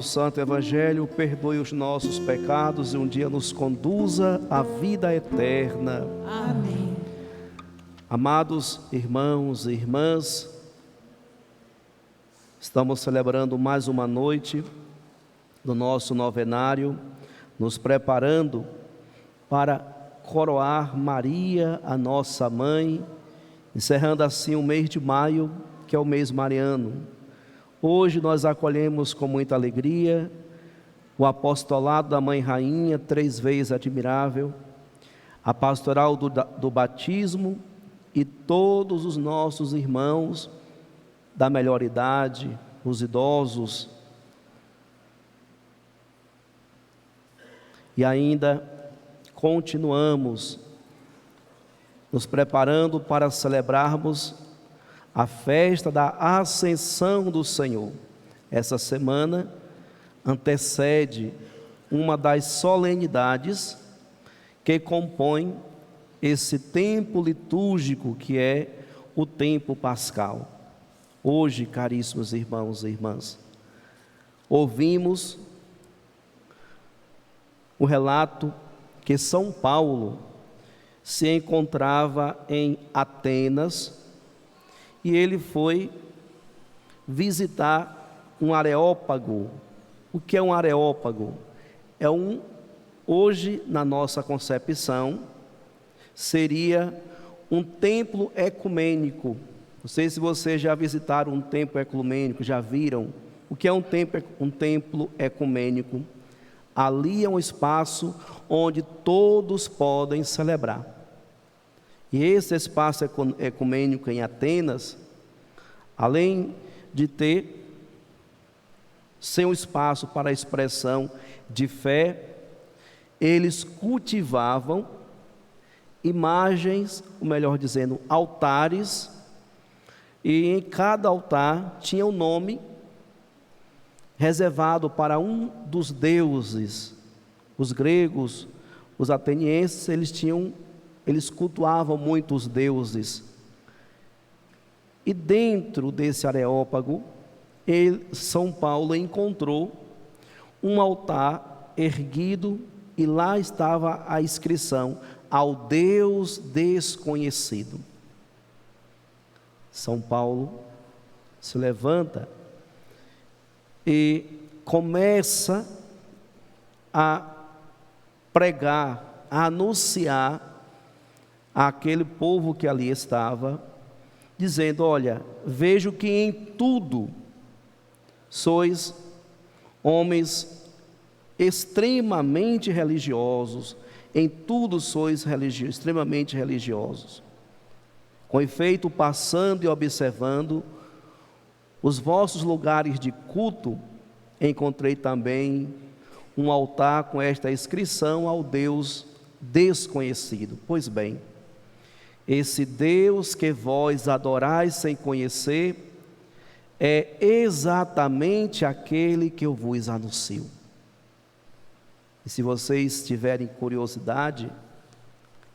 O Santo Evangelho perdoe os nossos pecados e um dia nos conduza à vida eterna. Amém. Amados irmãos e irmãs, estamos celebrando mais uma noite do nosso novenário, nos preparando para coroar Maria, a nossa mãe, encerrando assim o mês de maio, que é o mês mariano. Hoje nós acolhemos com muita alegria o apostolado da Mãe Rainha, 3 vezes admirável, a pastoral do batismo e todos os nossos irmãos da melhor idade, os idosos. E ainda continuamos nos preparando para celebrarmos a festa da Ascensão do Senhor. Essa semana antecede uma das solenidades que compõem esse tempo litúrgico que é o tempo pascal. Hoje, caríssimos irmãos e irmãs, ouvimos o relato que São Paulo se encontrava em Atenas e ele foi visitar um areópago. O que é um areópago? Hoje, na nossa concepção, seria um templo ecumênico. Não sei se vocês já visitaram um templo ecumênico, já viram. O que é um templo ecumênico? Ali é um espaço onde todos podem celebrar. E esse espaço ecumênico em Atenas, além de ser um espaço para a expressão de fé, eles cultivavam imagens, ou melhor dizendo, altares, e em cada altar tinha um nome reservado para um dos deuses. Os gregos, os atenienses, eles cultuavam muito os deuses. E dentro desse areópago, São Paulo encontrou um altar erguido e lá estava a inscrição: ao Deus desconhecido. São Paulo se levanta e começa a pregar, a anunciar àquele povo que ali estava, dizendo: olha, vejo que em tudo sois homens extremamente religiosos, em tudo sois extremamente religiosos. Com efeito, passando e observando os vossos lugares de culto, encontrei também um altar com esta inscrição: ao Deus desconhecido. Pois bem, esse Deus que vós adorais sem conhecer é exatamente aquele que eu vos anuncio. E se vocês tiverem curiosidade,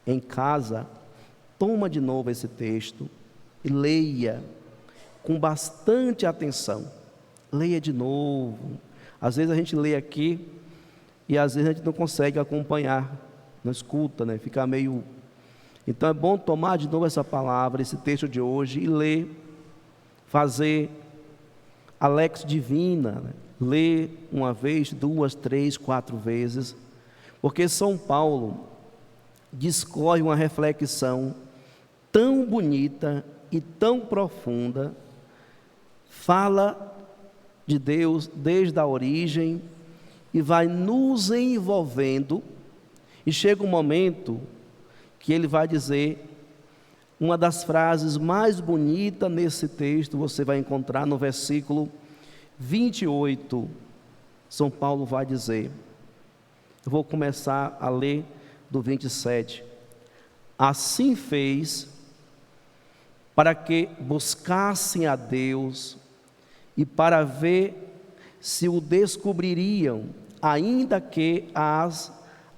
em casa, toma de novo esse texto e leia com bastante atenção. Leia de novo. Às vezes a gente lê aqui e às vezes a gente não consegue acompanhar, não escuta, né? Fica meio... Então é bom tomar de novo essa palavra, esse texto de hoje, e ler, fazer a Lex Divina, né? Ler uma vez, 2, 3, 4 vezes, porque São Paulo discorre uma reflexão tão bonita e tão profunda, fala de Deus desde a origem e vai nos envolvendo, e chega um momento que ele vai dizer uma das frases mais bonitas nesse texto. Você vai encontrar no versículo 28, São Paulo vai dizer, eu vou começar a ler do 27, assim fez para que buscassem a Deus e para ver se o descobririam, ainda que as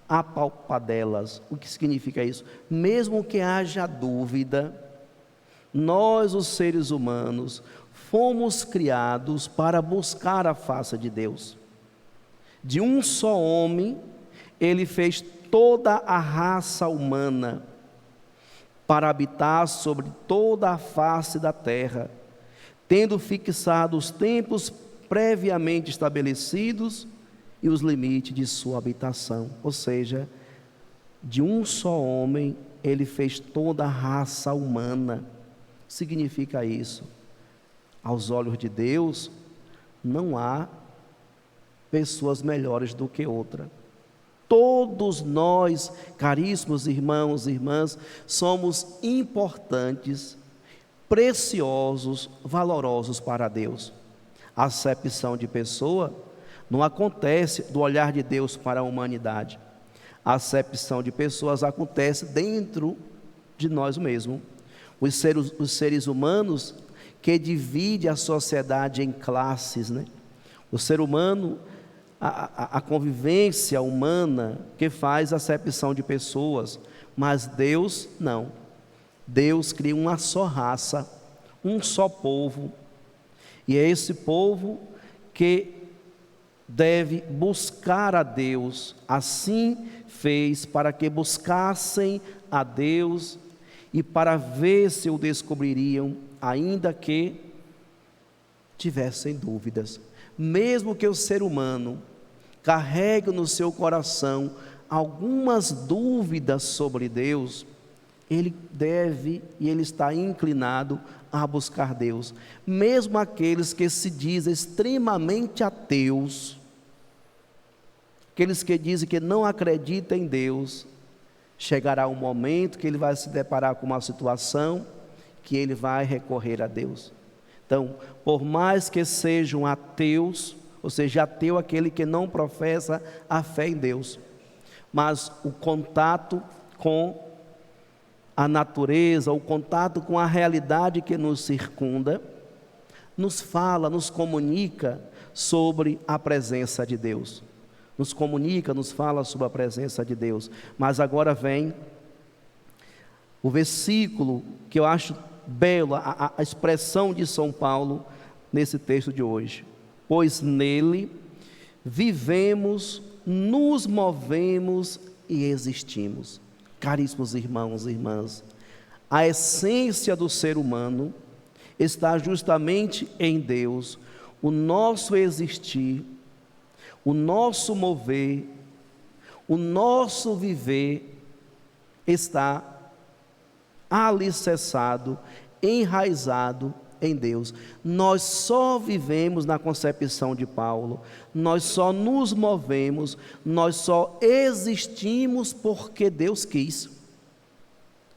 apalpadelas. O que significa isso? Mesmo que haja dúvida, nós, os seres humanos, fomos criados para buscar a face de Deus. De um só homem, ele fez toda a raça humana para habitar sobre toda a face da terra, tendo fixado os tempos previamente estabelecidos e os limites de sua habitação. Ou seja, de um só homem, ele fez toda a raça humana. Significa isso? Aos olhos de Deus, não há pessoas melhores do que outra. Todos nós, caríssimos irmãos e irmãs, somos importantes, preciosos, valorosos para Deus. A acepção de pessoa não acontece do olhar de Deus para a humanidade. A acepção de pessoas acontece dentro de nós mesmos. Os seres humanos que dividem a sociedade em classes, né? O ser humano, a convivência humana que faz a acepção de pessoas, mas Deus não. Deus cria uma só raça, um só povo, e é esse povo que deve buscar a Deus. Assim fez para que buscassem a Deus e para ver se o descobririam, ainda que tivessem dúvidas. Mesmo que o ser humano carregue no seu coração algumas dúvidas sobre Deus, ele deve e ele está inclinado a buscar Deus. Mesmo aqueles que se dizem extremamente ateus, aqueles que dizem que não acreditam em Deus, chegará um momento que ele vai se deparar com uma situação que ele vai recorrer a Deus. Então, por mais que sejam ateus, ou seja, ateu aquele que não professa a fé em Deus, mas o contato com a natureza, o contato com a realidade que nos circunda, nos fala, nos comunica sobre a presença de Deus. Nos comunica, nos fala sobre a presença de Deus. Mas agora vem o versículo que eu acho belo, a expressão de São Paulo nesse texto de hoje. Pois nele vivemos, nos movemos e existimos. Caríssimos irmãos e irmãs, a essência do ser humano está justamente em Deus. O nosso existir, o nosso mover, o nosso viver está alicerçado, enraizado em Deus. Nós só vivemos, na concepção de Paulo, nós só nos movemos, nós só existimos porque Deus quis.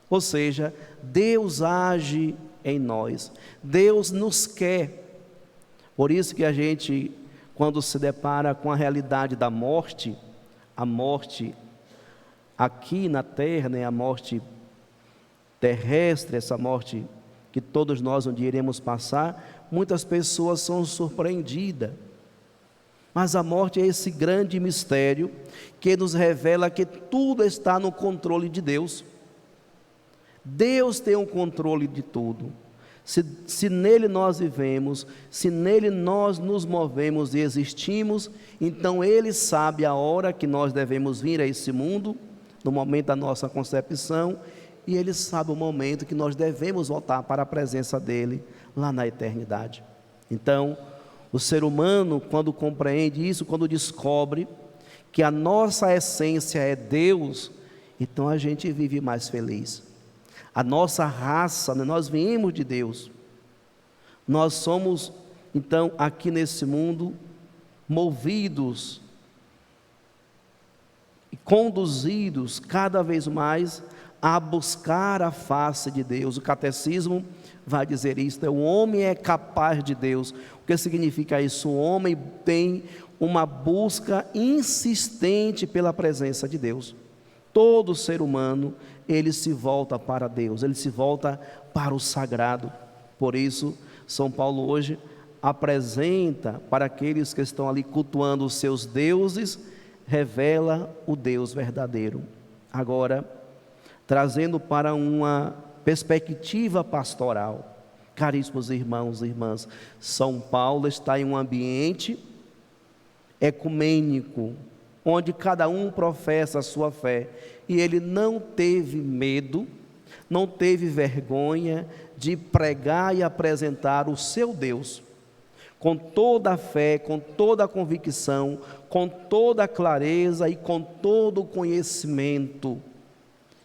Ou seja, Deus age em nós, Deus nos quer. Por isso que a gente, quando se depara com a realidade da morte, a morte aqui na terra, né, a morte terrestre, essa morte que todos nós um dia iremos passar, muitas pessoas são surpreendidas. Mas a morte é esse grande mistério que nos revela que tudo está no controle de Deus. Deus tem o controle de tudo. Se nele nós vivemos, se nele nós nos movemos e existimos, então Ele sabe a hora que nós devemos vir a esse mundo, no momento da nossa concepção, e Ele sabe o momento que nós devemos voltar para a presença dEle, lá na eternidade. Então, o ser humano, quando compreende isso, quando descobre que a nossa essência é Deus, então a gente vive mais feliz. A nossa raça, nós viemos de Deus. Nós somos, então, aqui nesse mundo, movidos e conduzidos cada vez mais a buscar a face de Deus. O catecismo vai dizer isso, o homem é capaz de Deus. O que significa isso? O homem tem uma busca insistente pela presença de Deus. Todo ser humano, ele se volta para Deus, ele se volta para o sagrado. Por isso, São Paulo hoje apresenta para aqueles que estão ali cultuando os seus deuses, revela o Deus verdadeiro. Agora, trazendo para uma perspectiva pastoral, caríssimos irmãos e irmãs, São Paulo está em um ambiente ecumênico, onde cada um professa a sua fé. E ele não teve medo, não teve vergonha de pregar e apresentar o seu Deus, com toda a fé, com toda a convicção, com toda a clareza e com todo o conhecimento.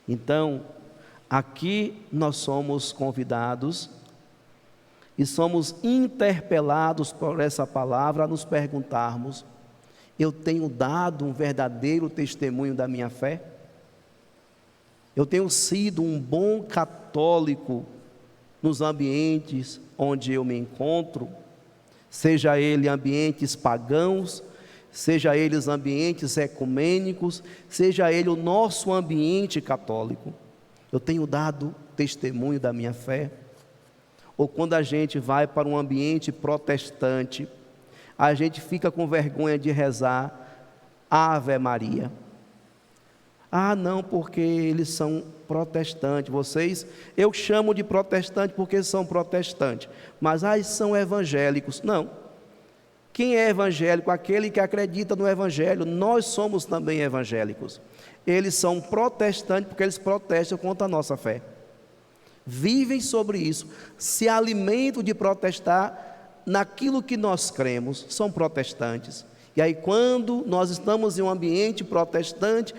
Então, aqui nós somos convidados e somos interpelados por essa palavra a nos perguntarmos: eu tenho dado um verdadeiro testemunho da minha fé? Eu tenho sido um bom católico nos ambientes onde eu me encontro, seja ele ambientes pagãos, seja eles ambientes ecumênicos, seja ele o nosso ambiente católico. Eu tenho dado testemunho da minha fé? Ou quando a gente vai para um ambiente protestante, a gente fica com vergonha de rezar Ave Maria. Ah, não, porque eles são protestantes. Vocês, eu chamo de protestante porque são protestantes, mas são evangélicos. Não. Quem é evangélico? Aquele que acredita no evangelho. Nós somos também evangélicos. Eles são protestantes porque eles protestam contra a nossa fé. Vivem sobre isso, se alimentam de protestar naquilo que nós cremos. São protestantes. E aí quando nós estamos em um ambiente protestante,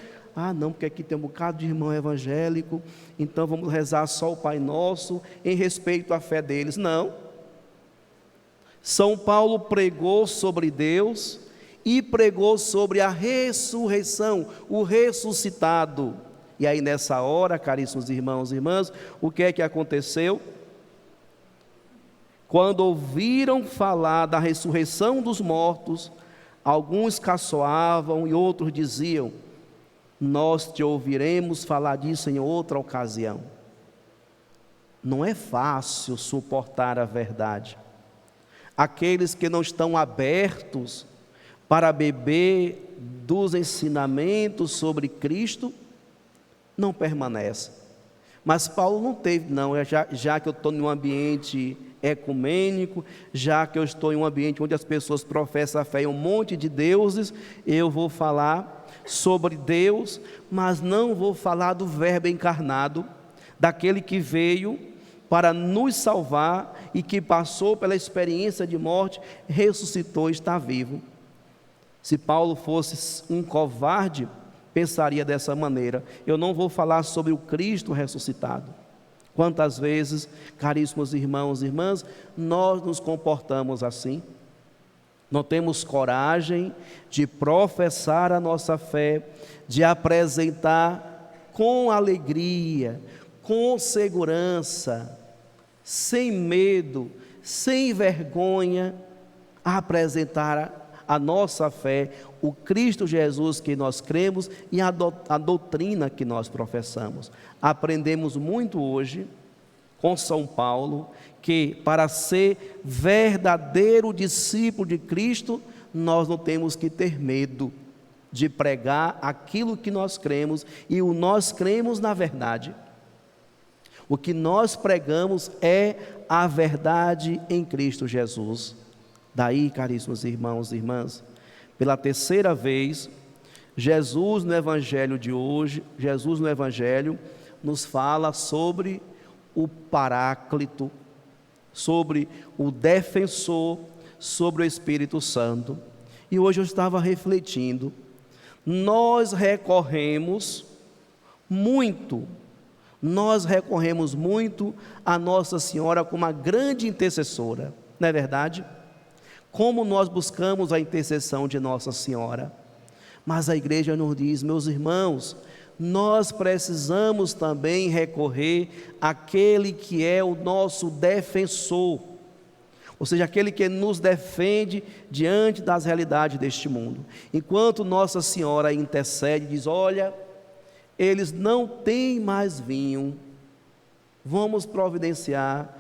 não, porque aqui tem um bocado de irmão evangélico, então vamos rezar só o Pai Nosso em respeito à fé deles. Não. São Paulo pregou sobre Deus e pregou sobre a ressurreição, o ressuscitado. E aí nessa hora, caríssimos irmãos e irmãs, o que é que aconteceu? Quando ouviram falar da ressurreição dos mortos, alguns caçoavam e outros diziam: nós te ouviremos falar disso em outra ocasião. Não é fácil suportar a verdade. Aqueles que não estão abertos para beber dos ensinamentos sobre Cristo, não permanecem. Mas Paulo não teve, não, já que eu estou em um ambiente ecumênico, já que eu estou em um ambiente onde as pessoas professam a fé em um monte de deuses, eu vou falar sobre Deus, mas não vou falar do Verbo encarnado, daquele que veio para nos salvar e que passou pela experiência de morte, ressuscitou e está vivo. Se Paulo fosse um covarde, pensaria dessa maneira: eu não vou falar sobre o Cristo ressuscitado. Quantas vezes, caríssimos irmãos e irmãs, nós nos comportamos assim? Não temos coragem de professar a nossa fé, de apresentar com alegria, com segurança, sem medo, sem vergonha, apresentar a nossa fé, o Cristo Jesus que nós cremos e a doutrina que nós professamos. Aprendemos muito hoje com São Paulo que para ser verdadeiro discípulo de Cristo, nós não temos que ter medo de pregar aquilo que nós cremos, e o nós cremos na verdade. O que nós pregamos é a verdade em Cristo Jesus. Daí, caríssimos irmãos e irmãs, pela terceira vez, Jesus no Evangelho de hoje, Jesus no Evangelho nos fala sobre o Paráclito, sobre o Defensor, sobre o Espírito Santo. E hoje eu estava refletindo, nós recorremos muito a Nossa Senhora como uma grande intercessora, não é verdade? Como nós buscamos a intercessão de Nossa Senhora. Mas a igreja nos diz: meus irmãos, nós precisamos também recorrer àquele que é o nosso defensor, ou seja, aquele que nos defende diante das realidades deste mundo. Enquanto Nossa Senhora intercede, diz: olha, eles não têm mais vinho, vamos providenciar.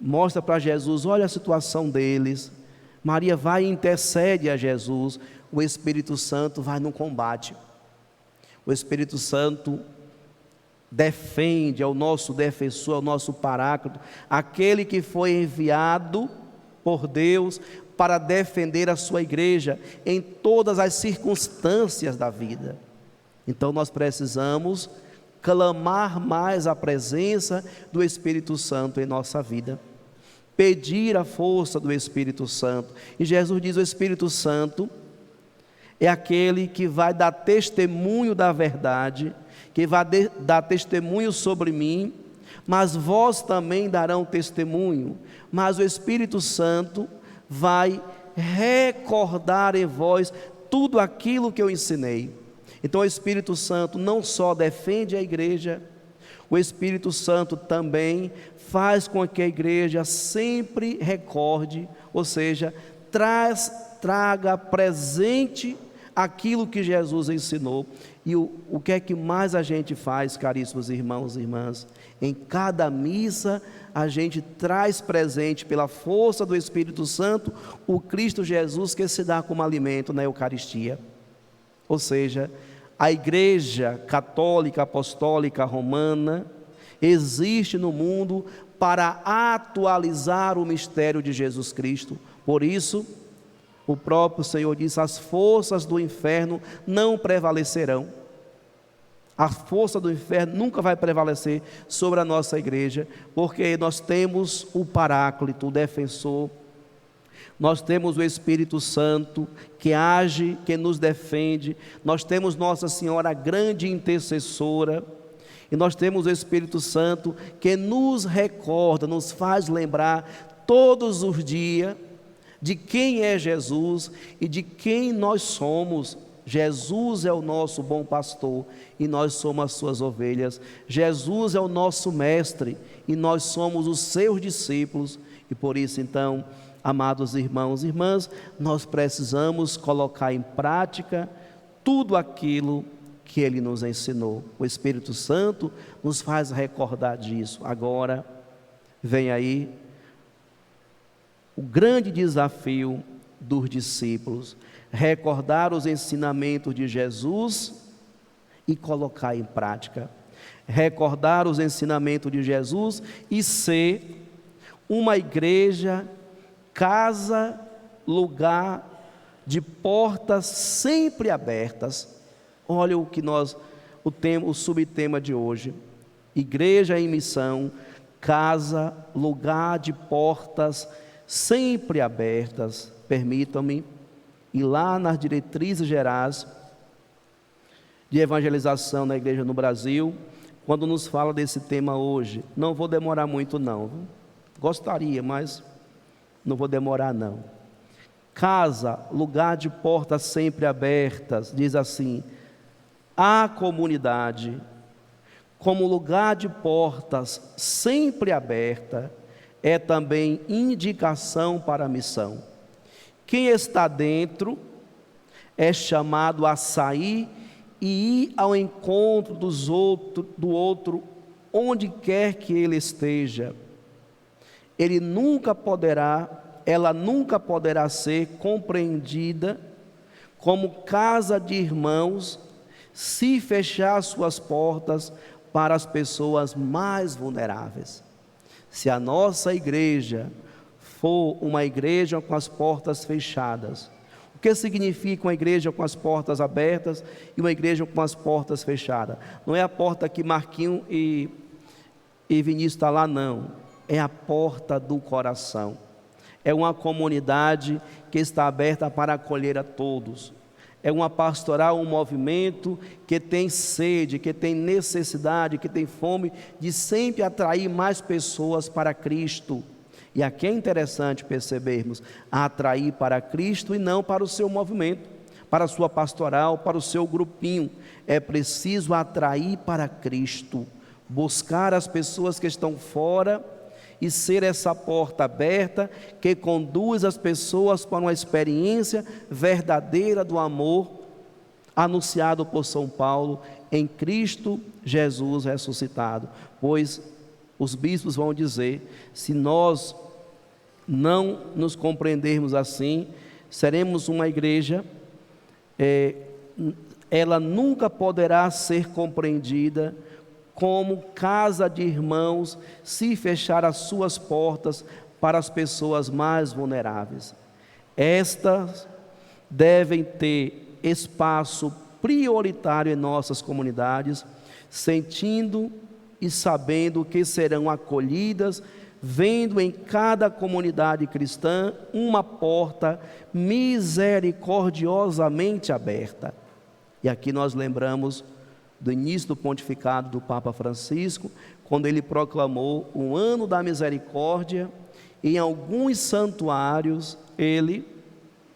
Mostra para Jesus: olha a situação deles. Maria vai e intercede a Jesus. O Espírito Santo vai no combate. O Espírito Santo defende, é o nosso defensor, é o nosso Paráclito, aquele que foi enviado por Deus para defender a sua igreja em todas as circunstâncias da vida. Então nós precisamos clamar mais a presença do Espírito Santo em nossa vida, pedir a força do Espírito Santo. E Jesus diz: o Espírito Santo é aquele que vai dar testemunho da verdade, que vai dar testemunho sobre mim, mas vós também darão testemunho. Mas o Espírito Santo vai recordar em vós tudo aquilo que eu ensinei. Então o Espírito Santo não só defende a igreja, o Espírito Santo também faz com que a igreja sempre recorde, ou seja, traga presente aquilo que Jesus ensinou. E o que é que mais a gente faz, caríssimos irmãos e irmãs? Em cada missa a gente traz presente, pela força do Espírito Santo, o Cristo Jesus que se dá como alimento na Eucaristia. Ou seja, a Igreja Católica Apostólica Romana existe no mundo para atualizar o mistério de Jesus Cristo. Por isso, o próprio Senhor disse: as forças do inferno não prevalecerão. A força do inferno nunca vai prevalecer sobre a nossa igreja, porque nós temos o Paráclito, o defensor, nós temos o Espírito Santo que age, que nos defende, nós temos Nossa Senhora, a grande intercessora, e nós temos o Espírito Santo que nos recorda, nos faz lembrar todos os dias de quem é Jesus e de quem nós somos. Jesus é o nosso bom pastor e nós somos as suas ovelhas. Jesus é o nosso mestre e nós somos os seus discípulos. E por isso, então, amados irmãos e irmãs, nós precisamos colocar em prática tudo aquilo que Ele nos ensinou. O Espírito Santo nos faz recordar disso. Agora, vem aí o grande desafio dos discípulos: recordar os ensinamentos de Jesus e colocar em prática. Recordar os ensinamentos de Jesus e ser uma igreja, casa, lugar de portas sempre abertas. Olha o que o subtema de hoje: igreja em missão, casa, lugar de portas sempre abertas. Permitam-me ir lá nas diretrizes gerais de evangelização na igreja no Brasil, quando nos fala desse tema hoje. Não vou demorar muito não, gostaria, mas não vou demorar não. Casa, lugar de portas sempre abertas, diz assim: a comunidade, como lugar de portas sempre aberta, é também indicação para a missão. Quem está dentro é chamado a sair e ir ao encontro do outro, onde quer que ele esteja. Ela nunca poderá ser compreendida como casa de irmãos se fechar suas portas para as pessoas mais vulneráveis. Se a nossa igreja for uma igreja com as portas fechadas, o que significa uma igreja com as portas abertas e uma igreja com as portas fechadas? Não é a porta que Marquinho e Vinícius estão lá, não. É a porta do coração. É uma comunidade que está aberta para acolher a todos. É uma pastoral, um movimento que tem sede, que tem necessidade, que tem fome de sempre atrair mais pessoas para Cristo. E aqui é interessante percebermos: atrair para Cristo e não para o seu movimento, para a sua pastoral, para o seu grupinho. É preciso atrair para Cristo, buscar as pessoas que estão fora e ser essa porta aberta que conduz as pessoas para uma experiência verdadeira do amor anunciado por São Paulo em Cristo Jesus ressuscitado. Pois os bispos vão dizer: se nós não nos compreendermos assim, seremos uma igreja, ela nunca poderá ser compreendida como casa de irmãos se fechar as suas portas para as pessoas mais vulneráveis. Estas devem ter espaço prioritário em nossas comunidades, sentindo e sabendo que serão acolhidas, vendo em cada comunidade cristã uma porta misericordiosamente aberta. E aqui nós lembramos do início do pontificado do Papa Francisco, quando ele proclamou o ano da misericórdia. Em alguns santuários ele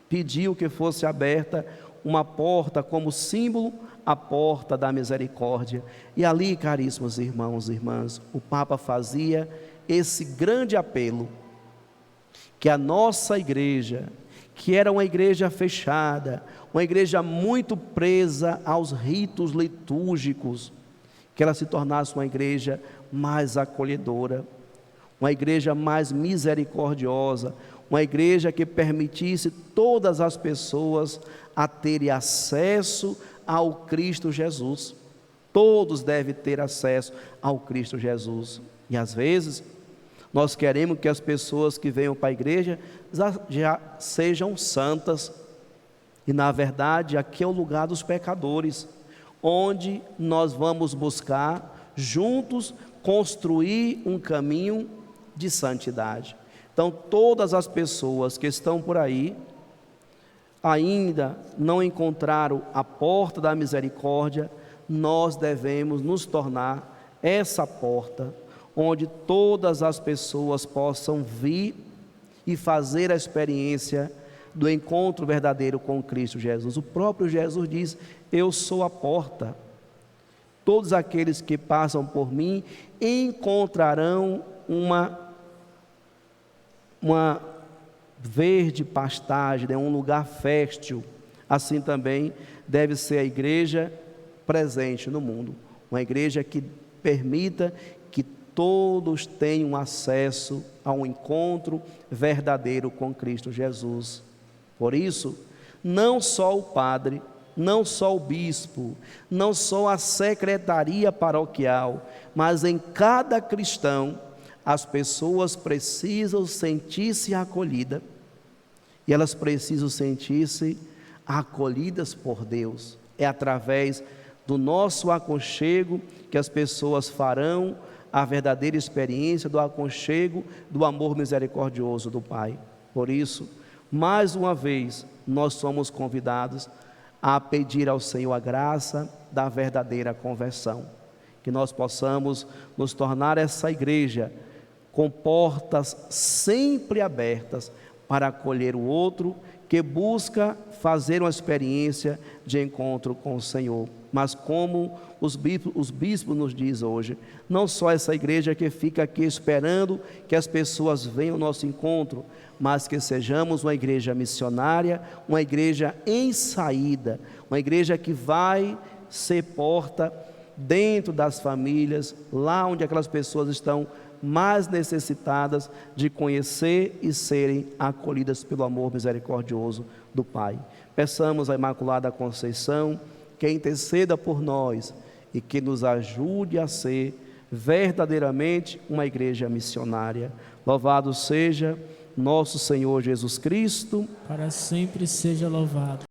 pediu que fosse aberta uma porta como símbolo, a porta da misericórdia. E ali, caríssimos irmãos e irmãs, o Papa fazia esse grande apelo, que a nossa igreja, que era uma igreja fechada, uma igreja muito presa aos ritos litúrgicos, que ela se tornasse uma igreja mais acolhedora, uma igreja mais misericordiosa, uma igreja que permitisse todas as pessoas a terem acesso ao Cristo Jesus. Todos devem ter acesso ao Cristo Jesus. E às vezes, nós queremos que as pessoas que venham para a igreja já sejam santas. E na verdade, aqui é o lugar dos pecadores, onde nós vamos buscar juntos construir um caminho de santidade. Então, todas as pessoas que estão por aí, ainda não encontraram a porta da misericórdia, nós devemos nos tornar essa porta, onde todas as pessoas possam vir e fazer a experiência do encontro verdadeiro com Cristo Jesus. O próprio Jesus diz: eu sou a porta. Todos aqueles que passam por mim encontrarão uma verde pastagem, um lugar fértil. Assim também deve ser a igreja presente no mundo, uma igreja que permita que todos tenham acesso a um encontro verdadeiro com Cristo Jesus. Por isso, não só o padre, não só o bispo, não só a secretaria paroquial, mas em cada cristão, as pessoas precisam sentir-se acolhidas, e elas precisam sentir-se acolhidas por Deus. É através do nosso aconchego que as pessoas farão a verdadeira experiência do aconchego, do amor misericordioso do Pai. Por isso, mais uma vez, nós somos convidados a pedir ao Senhor a graça da verdadeira conversão, que nós possamos nos tornar essa igreja com portas sempre abertas para acolher o outro, que busca fazer uma experiência de encontro com o Senhor. Mas como os bispos nos dizem hoje, não só essa igreja que fica aqui esperando que as pessoas venham ao nosso encontro, mas que sejamos uma igreja missionária, uma igreja em saída, uma igreja que vai ser porta dentro das famílias, lá onde aquelas pessoas estão mais necessitadas de conhecer e serem acolhidas pelo amor misericordioso do Pai. Peçamos à Imaculada Conceição que interceda por nós e que nos ajude a ser verdadeiramente uma igreja missionária. Louvado seja nosso Senhor Jesus Cristo. Para sempre seja louvado.